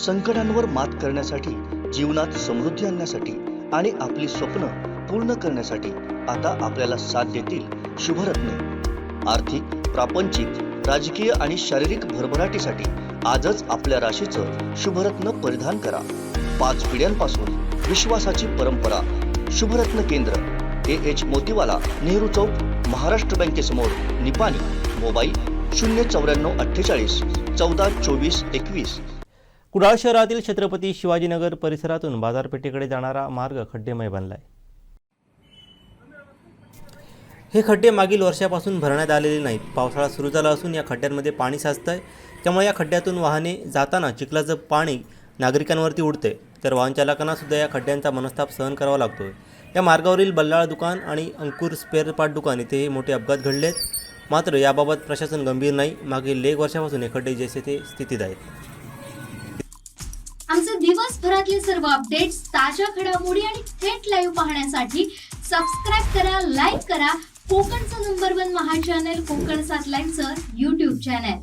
संकटांवर मात करण्यासाठी, जीवनात समृद्धी आणण्यासाठी आणि आपली स्वप्न पूर्ण करण्यासाठी आता आपल्याला साथ देतील शुभरत्न। आर्थिक, प्रापंचिक, राजकीय आणि शारीरिक भरभराटीसाठी आजच आपल्या राशीचं शुभरत्न परिधान करा। 5 पिढ्यांपासून विश्वासाची परंपरा। शुभरत्न केंद्र, AH मोतीवाला, नेहरू चौक, महाराष्ट्र बँकेसमोर, निपाणी। मोबाईल 09448 14 24 21। कुडाळ शहरातील छत्रपती शिवाजीनगर परिसरातून बाजारपेठेकडे जाणारा मार्ग खड्डेमय बनलाय। हे खड्डे मागील वर्षापासून भरण्यात आलेले नाहीत। पावसाळा सुरू झाला असून या खड्ड्यांमध्ये पाणी साचतंय, त्यामुळे या खड्ड्यातून वाहने जाताना चिखलाचं पाणी नागरिकांवरती उडते, तर वाहन चालकांना सुद्धा या खड्ड्यांचा मनस्ताप सहन करावा लागतोय। या मार्गावरील बल्लाळ दुकान आणि अंकुर स्पेअर पार्ट दुकान इथे मोठे अपघात घडलेत, मात्र याबाबत प्रशासन गंभीर नाही। मागील 1 वर्षापासून हे खड्डे जैसे ते स्थितीत आहेत। आमचे दिवसभरातले सर्व अपडेट्स, ताज्या घडामोडी आणि थेट लाईव्ह पाहण्यासाठी सबस्क्राइब करा, लाईक करा कोकणचं नंबर 1 महा चॅनल कोकण 7 लाईनचं YouTube चॅनल।